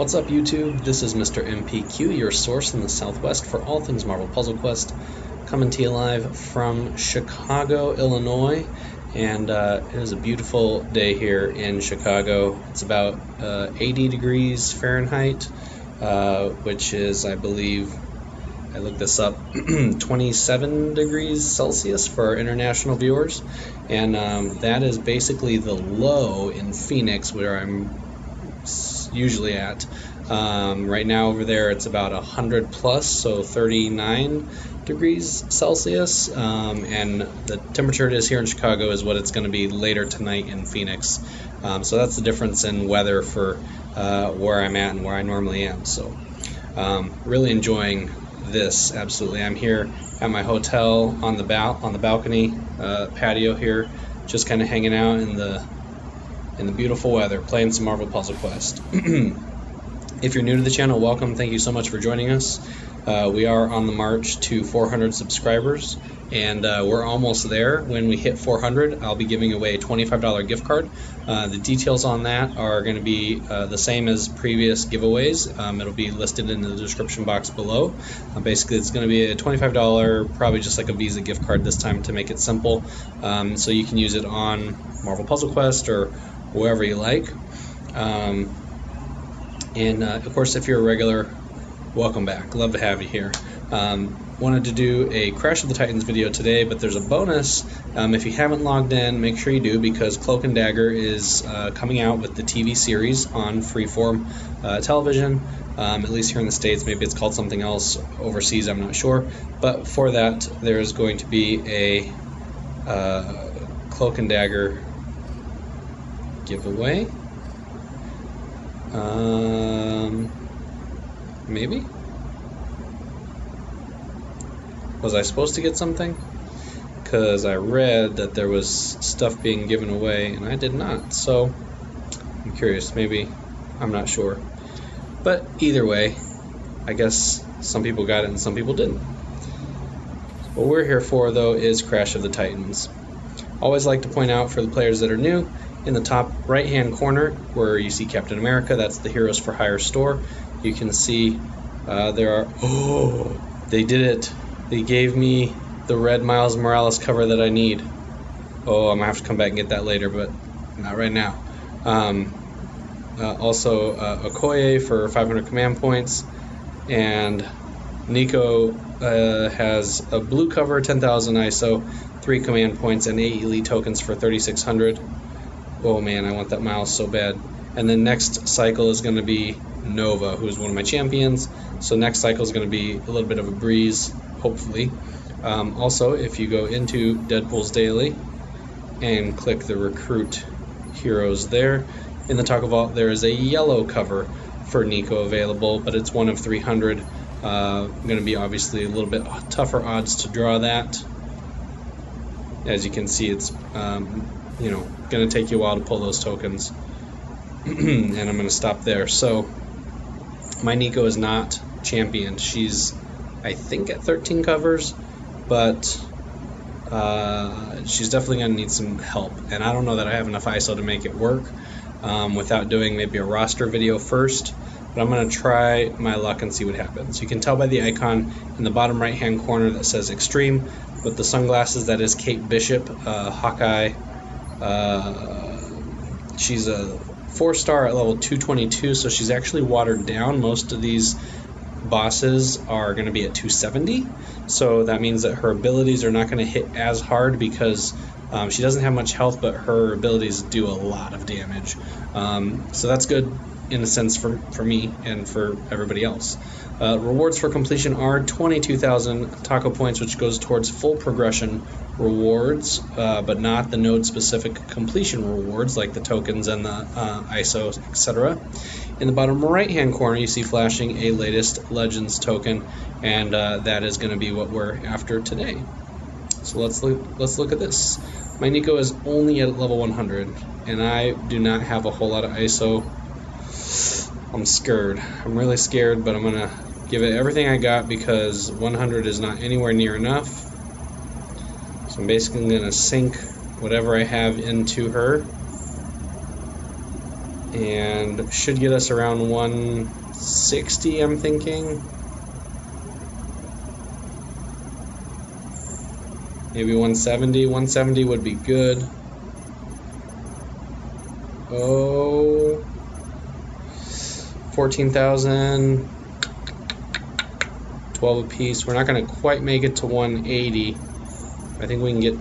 What's up, YouTube? This is Mr. MPQ, your source in the Southwest for all things Marvel Puzzle Quest, coming to you live from Chicago, Illinois. And it is a beautiful day here in Chicago. It's about 80 degrees Fahrenheit, which is, I believe, I looked this up, 27 degrees Celsius for our international viewers. And that is basically the low in Phoenix, where I'm usually at. Right now over there it's about 100 plus, so 39 degrees Celsius, and the temperature it is here in Chicago is what it's going to be later tonight in Phoenix. So that's the difference in weather for where I'm at and where I normally am. So really enjoying this, absolutely. I'm here at my hotel on the balcony patio here, just kind of hanging out in the beautiful weather, playing some Marvel Puzzle Quest. If you're new to the channel, welcome. Thank you so much for joining us. We are on the march to 400 subscribers, and we're almost there. When we hit 400, I'll be giving away a $25 gift card. The details on that are going to be the same as previous giveaways. It'll be listed in the description box below. Basically, it's going to be a $25, probably just like a Visa gift card this time to make it simple. So you can use it on Marvel Puzzle Quest or wherever you like. And of course, if you're a regular, welcome back. Love to have you here. Wanted to do a Crash of the Titans video today, but there's a bonus. If you haven't logged in, make sure you do, because Cloak and Dagger is coming out with the TV series on Freeform television, at least here in the States. Maybe it's called something else overseas, I'm not sure. But for that, there's going to be a Cloak and Dagger giveaway. Maybe? Was I supposed to get something? Because I read that there was stuff being given away, and I did not. So, I'm curious. Maybe. I'm not sure. But either way, I guess some people got it and some people didn't. What we're here for, though, is Crash of the Titans. Always like to point out for the players that are new, in the top right hand corner where you see Captain America, that's the Heroes for Hire store. You can see there are, oh, they did it. They gave me the red Miles Morales cover that I need. Oh, I'm gonna have to come back and get that later, but not right now. Also Okoye for 500 command points, and Nico has a blue cover, 10,000 ISO, 3 command points, and 8 elite tokens for 3,600. Oh man, I want that Miles so bad. And then next cycle is going to be Nova, who is one of my champions. So next cycle is going to be a little bit of a breeze, hopefully. Also, if you go into Deadpool's Daily and click the Recruit Heroes there, in the Taco Vault there is a yellow cover for Nico available, but it's one of 300. Going to be obviously a little bit tougher odds to draw that. As you can see, it's you know, going to take you a while to pull those tokens. And I'm going to stop there. So my Nico is not championed. She's, I think, at 13 covers, but she's definitely going to need some help. And I don't know that I have enough ISO to make it work without doing maybe a roster video first. But I'm going to try my luck and see what happens. You can tell by the icon in the bottom right hand corner that says Extreme. With the sunglasses, that is Kate Bishop, Hawkeye. She's a 4-star at level 222, so she's actually watered down. Most of these bosses are going to be at 270, so that means that her abilities are not going to hit as hard, because she doesn't have much health, but her abilities do a lot of damage. So that's good in a sense for me and for everybody else. Rewards for completion are 22,000 taco points, which goes towards full progression rewards, but not the node specific completion rewards like the tokens and the ISO, etc. In the bottom right hand corner you see flashing a latest Legends token, and that is going to be what we're after today. So let's look at this. My Nico is only at level 100, and I do not have a whole lot of ISO. I'm scared. I'm really scared, but I'm going to give it everything I got, because 100 is not anywhere near enough. So I'm basically going to sink whatever I have into her. and should get us around 160, I'm thinking. Maybe 170. 170 would be good. Oh, 14,000. 12 apiece. We're not going to quite make it to 180. I think we can get...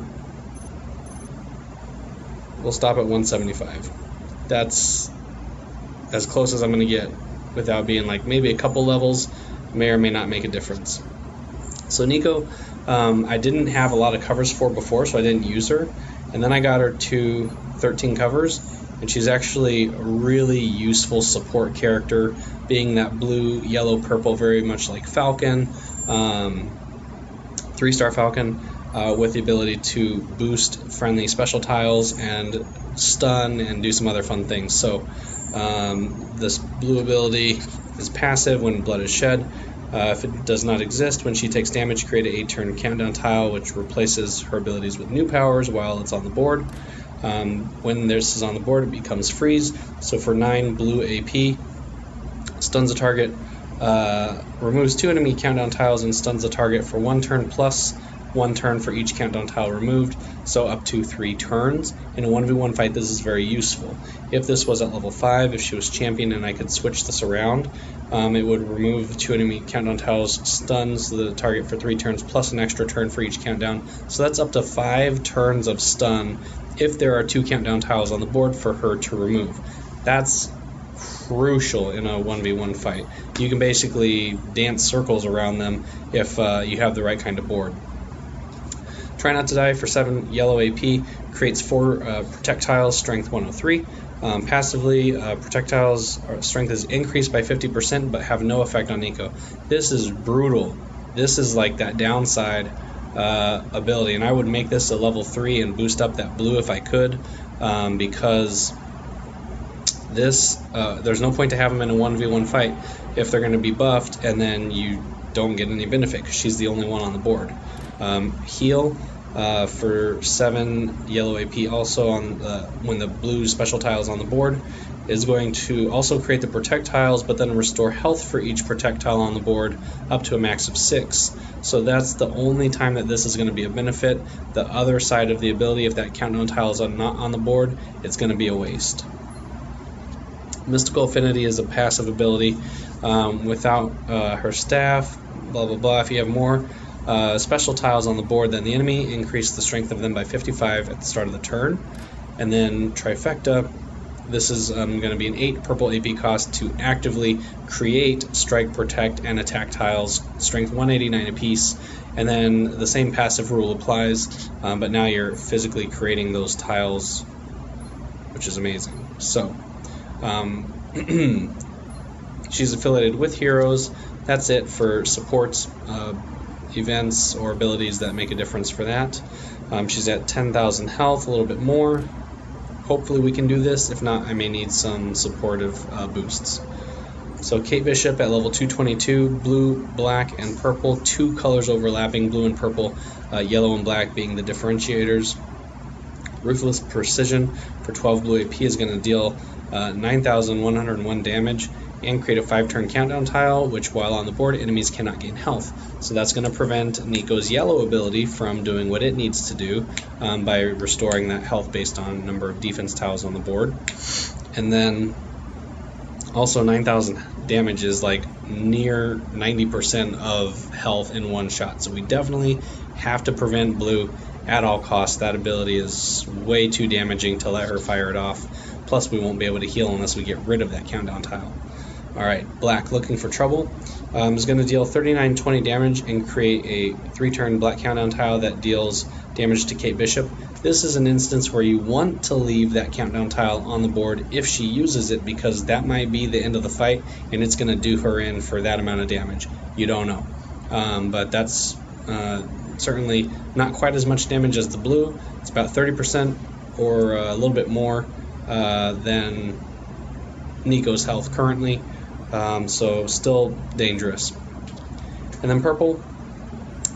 We'll stop at 175. That's as close as I'm going to get without being like maybe a couple levels may or may not make a difference. So Nico, I didn't have a lot of covers for before, so I didn't use her. And then I got her to 13 covers, and she's actually a really useful support character, being that blue, yellow, purple, very much like Falcon, 3-star Falcon, with the ability to boost friendly special tiles and stun and do some other fun things. So this blue ability is passive when blood is shed. If it does not exist, when she takes damage, create an 8-turn countdown tile, which replaces her abilities with new powers while it's on the board. When this is on the board, it becomes freeze. So for 9 blue AP, stuns a target, removes 2 enemy countdown tiles, and stuns the target for 1 turn plus 1 turn for each countdown tile removed, so up to 3 turns. In a 1v1 fight, this is very useful. If this was at level 5, if she was champion and I could switch this around, it would remove 2 enemy countdown tiles, stuns the target for 3 turns, plus an extra turn for each countdown. So that's up to 5 turns of stun if there are 2 countdown tiles on the board for her to remove. That's crucial in a 1v1 fight. You can basically dance circles around them if you have the right kind of board. Try Not to Die for 7 yellow AP, creates 4 projectiles, strength 103. Passively, projectiles strength is increased by 50% but have no effect on Nico. This is brutal. This is like that downside ability, and I would make this a level 3 and boost up that blue if I could, because this there's no point to have them in a 1v1 fight if they're going to be buffed and then you don't get any benefit because she's the only one on the board. Heal for 7 yellow AP also on when the blue special tile is on the board is going to also create the protect tiles, but then restore health for each protect tile on the board up to a max of 6. So that's the only time that this is going to be a benefit. The other side of the ability, if that countdown tile is not on the board, it's going to be a waste. Mystical Affinity is a passive ability without her staff, blah blah blah. If you have more special tiles on the board than the enemy, increase the strength of them by 55 at the start of the turn. And then Trifecta, this is going to be an 8 purple AP cost to actively create, strike, protect, and attack tiles, strength 189 apiece. And then the same passive rule applies, but now you're physically creating those tiles, which is amazing. So she's affiliated with heroes. That's it for supports, events, or abilities that make a difference for that. She's at 10,000 health, a little bit more. Hopefully we can do this. If not, I may need some supportive boosts. So Kate Bishop at level 222, blue, black, and purple, 2 colors overlapping, blue and purple, yellow and black being the differentiators. Ruthless Precision for 12 blue AP is going to deal 9,101 damage and create a 5-turn countdown tile, which while on the board, enemies cannot gain health. So that's going to prevent Nico's yellow ability from doing what it needs to do by restoring that health based on number of defense tiles on the board. And then also 9,000 damage is like near 90% of health in one shot. So we definitely have to prevent blue at all costs. That ability is way too damaging to let her fire it off. Plus we won't be able to heal unless we get rid of that countdown tile. Alright, black, Looking for Trouble, is going to deal 3920 damage and create a 3-turn black countdown tile that deals damage to Kate Bishop. This is an instance where you want to leave that countdown tile on the board if she uses it, because that might be the end of the fight and it's going to do her in for that amount of damage. You don't know. But that's certainly not quite as much damage as the blue. It's about 30% or a little bit more than Nico's health currently. So still dangerous. And then purple,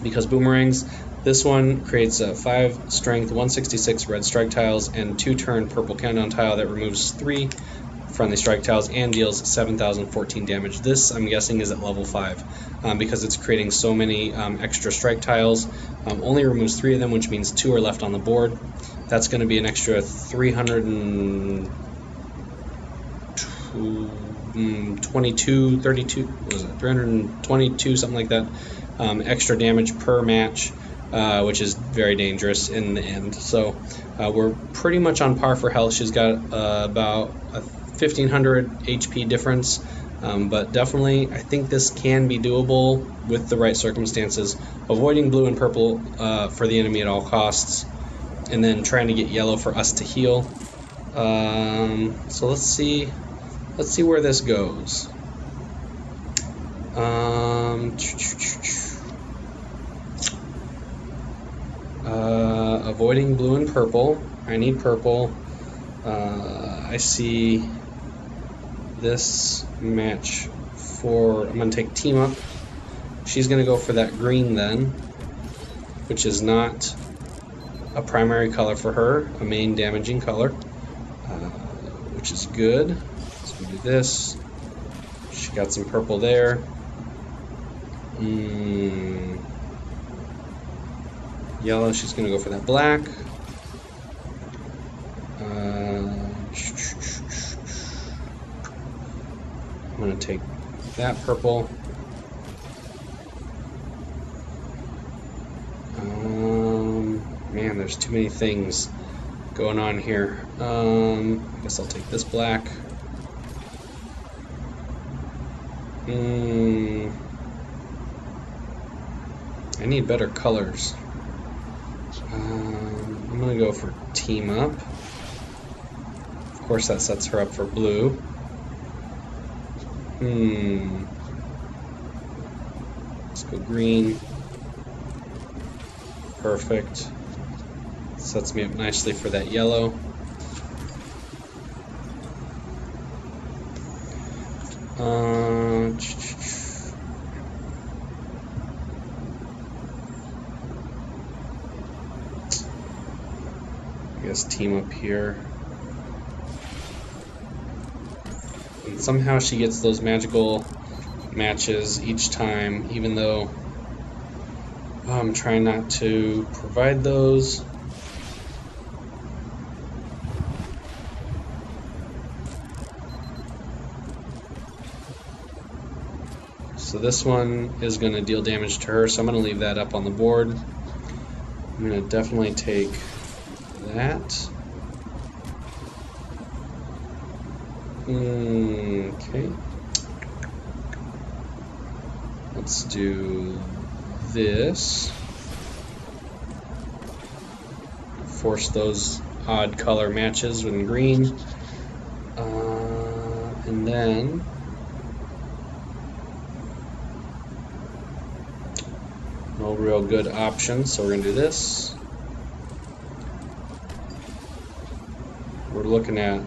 because boomerangs, this one creates a 5 strength 166 red strike tiles and 2-turn purple countdown tile that removes 3 friendly strike tiles and deals 7,014 damage. This, I'm guessing, is at level 5 because it's creating so many extra strike tiles. Only removes 3 of them, which means 2 are left on the board. That's going to be an extra 322, something like that, extra damage per match, which is very dangerous in the end. So we're pretty much on par for health. She's got about a 1,500 HP difference, but definitely I think this can be doable with the right circumstances. Avoiding blue and purple for the enemy at all costs, and then trying to get yellow for us to heal. So let's see where this goes. Avoiding blue and purple. I need purple. I see this match for, I'm going to take team up. She's going to go for that green then, which is not a primary color for her, a main damaging color, which is good. So we do this. She got some purple there. Yellow, she's going to go for that black. I'm going to take that purple. Man, there's too many things going on here. I guess I'll take this black. I need better colors. I'm going to go for team up. Of course, that sets her up for blue. Let's go green. Perfect. Sets me up nicely for that yellow. I guess team up here. And somehow she gets those magical matches each time, even though I'm trying not to provide those. So this one is going to deal damage to her, so I'm going to leave that up on the board. I'm going to definitely take that. Okay. Let's do this. Force those odd color matches in green. And then no real good options, so we're going to do this. We're looking at,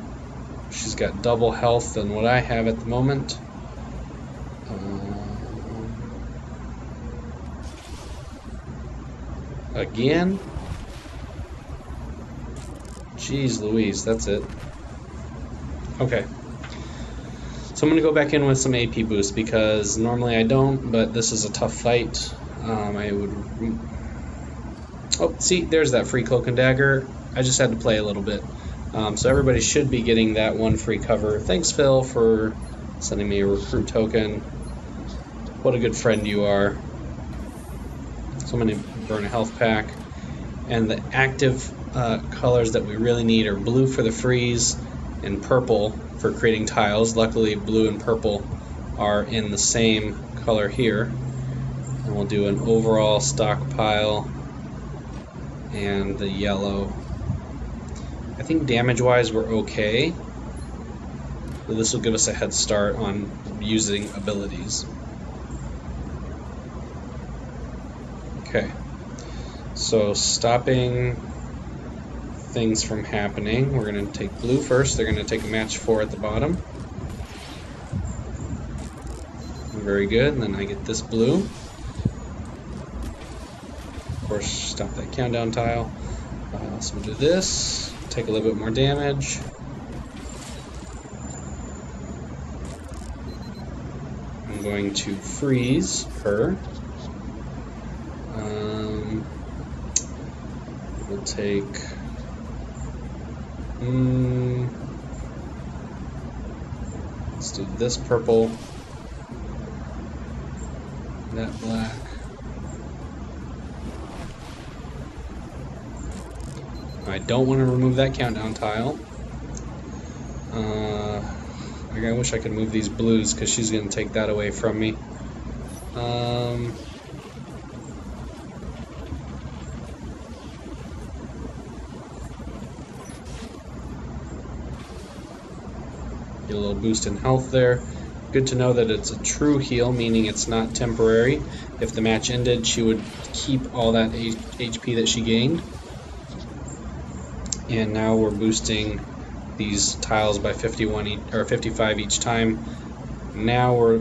she's got double health than what I have at the moment. Again? Jeez Louise, that's it. Okay. So I'm going to go back in with some AP boost because normally I don't, but this is a tough fight. I would... Oh, see, there's that free cloak and dagger. I just had to play a little bit. So everybody should be getting that one free cover. Thanks, Phil, for sending me a recruit token. What a good friend you are. So I'm going to burn a health pack. And the active colors that we really need are blue for the freeze and purple for creating tiles. Luckily, blue and purple are in the same color here. And we'll do an overall stockpile and the yellow. I think damage-wise we're okay. So this will give us a head start on using abilities. Okay. So stopping things from happening, we're going to take blue first. They're going to take a match 4 at the bottom. Very good. And then I get this blue. Of course, stop that countdown tile. So we'll do this. Take a little bit more damage. I'm going to freeze her. We'll take... let's do this purple, that black. I don't want to remove that countdown tile. I wish I could move these blues because she's going to take that away from me. Get a little boost in health there. Good to know that it's a true heal, meaning it's not temporary. If the match ended, she would keep all that HP that she gained. And now we're boosting these tiles by 55 each time. Now we're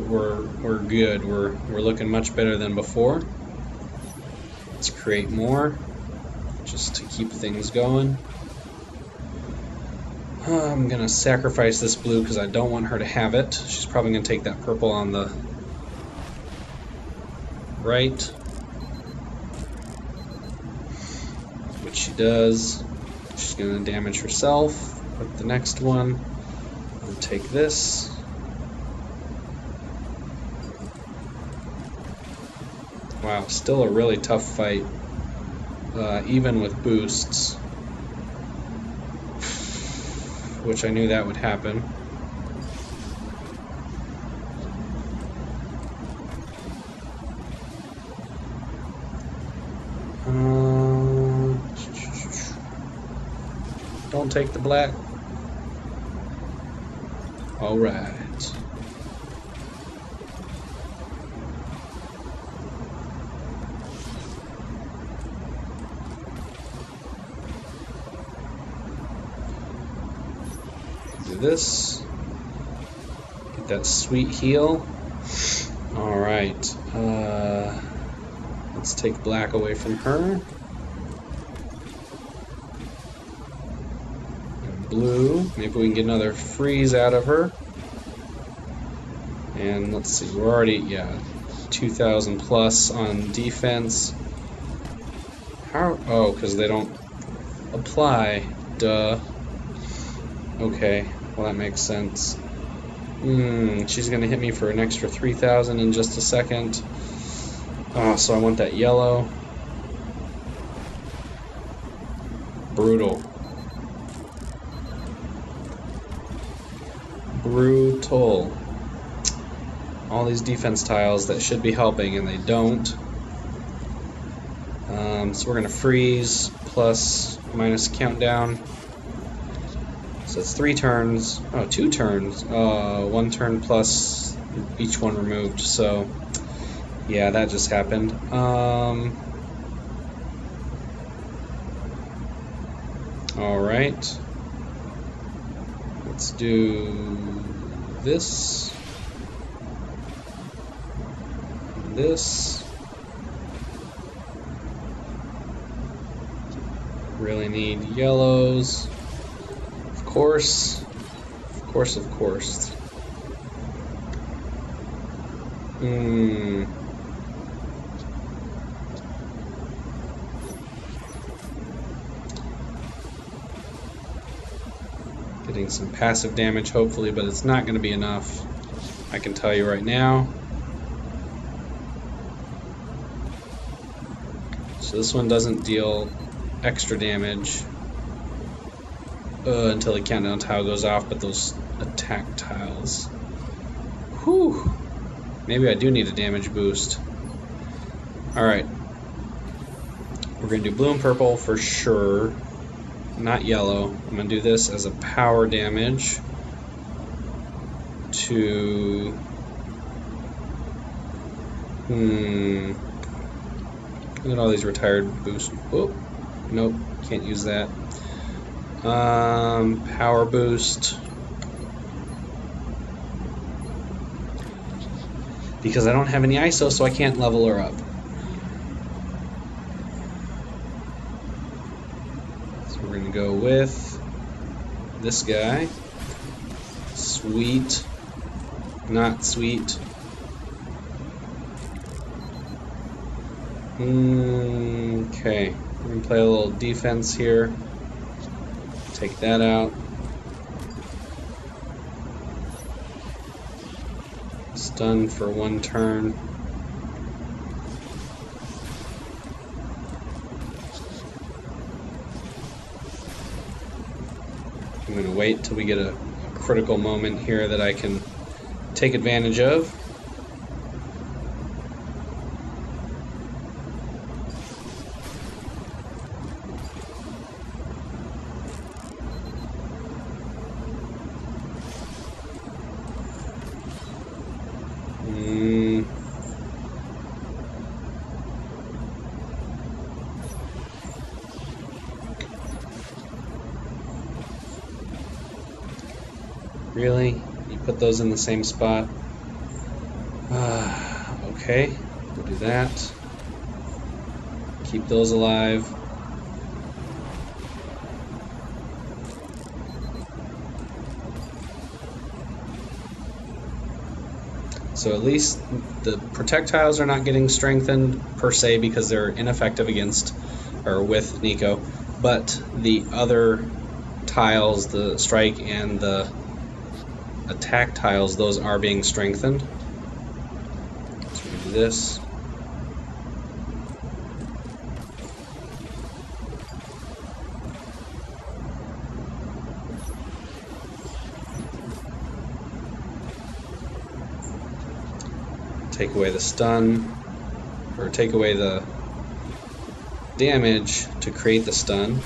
good. We're looking much better than before. Let's create more, just to keep things going. I'm gonna sacrifice this blue because I don't want her to have it. She's probably gonna take that purple on the right, which she does. She's gonna damage herself with the next one. I'll take this. Wow, still a really tough fight, even with boosts, which I knew that would happen. Don't take the black. All right. Do this. Get that sweet heal. All right. Let's take black away from her. Blue. Maybe we can get another freeze out of her. And let's see, we're already, 2,000 plus on defense. How? Oh, because they don't apply. Duh. Okay, well that makes sense. She's gonna hit me for an extra 3,000 in just a second. Oh, so I want that yellow. Brutal. Brutal. All these defense tiles that should be helping and they don't. So we're gonna freeze plus minus countdown. So it's 3 turns. Oh, 2 turns. 1 turn plus each one removed. So yeah, that just happened. All right. Let's do this. This. Really need yellows. Of course. Of course, of course. Getting some passive damage, hopefully, but it's not going to be enough. I can tell you right now. So this one doesn't deal extra damage until the countdown tile goes off, but those attack tiles. Whew. Maybe I do need a damage boost. Alright. We're going to do blue and purple for sure. Not yellow. I'm going to do this as a power damage to... Look at all these retired boosts. Oh, nope, can't use that. Power boost. Because I don't have any ISO, so I can't level her up. So we're gonna go with this guy. Sweet. Not sweet. Okay, we're going to play a little defense here. Take that out. Stun for 1 turn. I'm going to wait till we get a critical moment here that I can take advantage of. Really? You put those in the same spot? Okay, we'll do that. Keep those alive. So at least the projectiles are not getting strengthened per se because they're ineffective against or with Nico, but the other tiles, the strike and the attack tiles, those are being strengthened. So we do this. Take away the stun, or take away the damage to create the stun.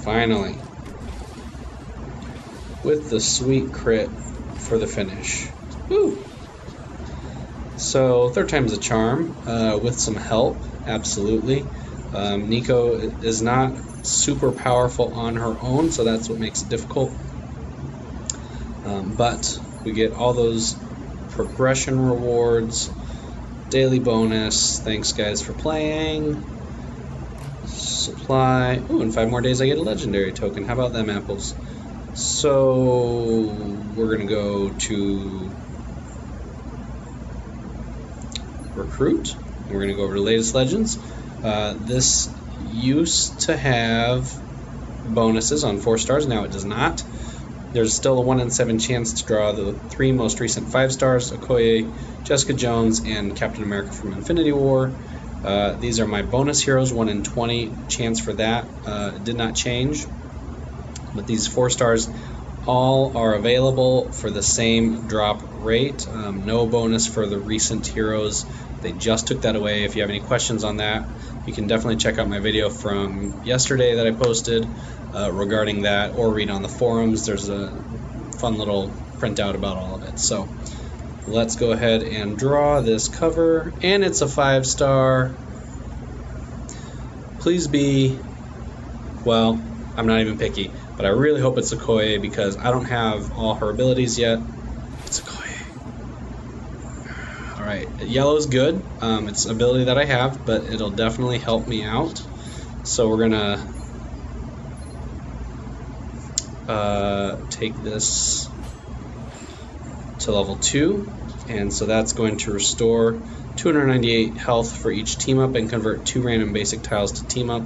Finally, with the sweet crit for the finish. Woo! So, 3rd time's a charm, with some help, absolutely. Nico is not super powerful on her own, so that's what makes it difficult. But we get all those progression rewards, daily bonus. Thanks, guys, for playing. Supply. Oh, in 5 more days I get a legendary token. How about them apples? So we're gonna go to recruit. We're gonna go over to latest legends. This used to have bonuses on 4 stars. Now it does not. There's still a 1 in 7 chance to draw the 3 most recent 5 stars: Okoye, Jessica Jones, and Captain America from Infinity War. These are my bonus heroes, 1 in 20 chance for that. It did not change. But these 4 stars all are available for the same drop rate. No bonus for the recent heroes. They just took that away. If you have any questions on that, you can definitely check out my video from yesterday that I posted regarding that, or read on the forums. There's a fun little printout about all of it. So let's go ahead and draw this cover, and it's a 5-star. Please be, well, I'm not even picky, but I really hope it's Okoye because I don't have all her abilities yet. It's Okoye. Alright, yellow's good. It's an ability that I have, but it'll definitely help me out. So we're gonna take this to level 2, and so that's going to restore 298 health for each team up and convert 2 random basic tiles to team up.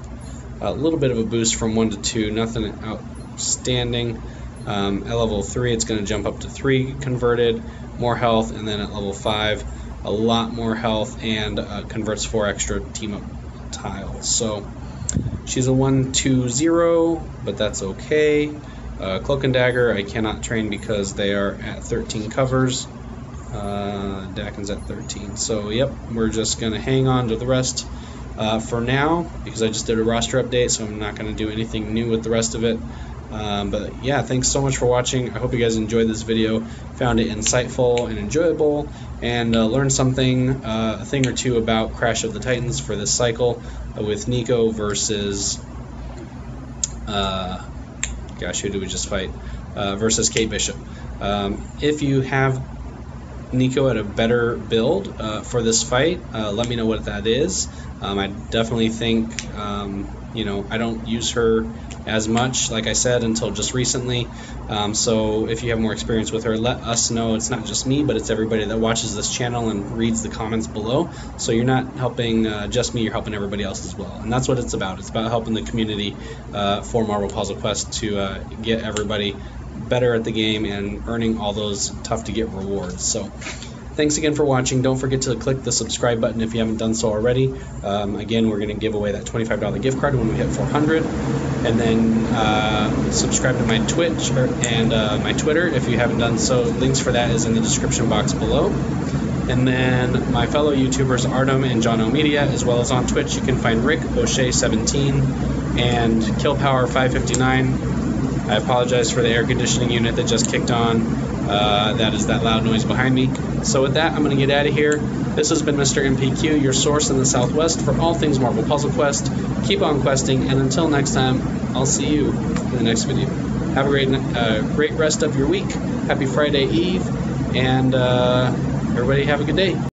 A little bit of a boost from 1 to 2, nothing outstanding. At level 3 it's going to jump up to 3 converted, more health, and then at level 5 a lot more health and converts 4 extra team up tiles. So she's a 1-2-0, but that's okay. Cloak and Dagger I cannot train because they are at 13 covers. Dakin's at 13. So yep, we're just going to hang on to the rest for now because I just did a roster update, so I'm not going to do anything new with the rest of it. But yeah, thanks so much for watching. I hope you guys enjoyed this video, found it insightful and enjoyable, and learned something, a thing or two about Crash of the Titans for this cycle with Nico versus, gosh, who did we just fight? Versus Kate Bishop. If you have Nico at a better build for this fight, let me know what that is. I definitely think, I don't use her as much, like I said, until just recently. So if you have more experience with her, let us know. It's not just me, but it's everybody that watches this channel and reads the comments below. So you're not helping just me, you're helping everybody else as well. And that's what it's about. It's about helping the community for Marvel Puzzle Quest to get everybody better at the game and earning all those tough to get rewards. So thanks again for watching. Don't forget to click the subscribe button if you haven't done so already. Again, we're going to give away that $25 gift card when we hit 400. And then subscribe to my Twitch and my Twitter if you haven't done so. Links for that is in the description box below. And then my fellow YouTubers Artum and JonEl Media, as well as on Twitch, you can find Rick O'Shea17 and KillPower559. I apologize for the air conditioning unit that just kicked on. That is that loud noise behind me. So with that, I'm going to get out of here. This has been Mr. MPQ, your source in the Southwest for all things Marvel Puzzle Quest. Keep on questing, and until next time, I'll see you in the next video. Have a great rest of your week. Happy Friday Eve, and everybody have a good day.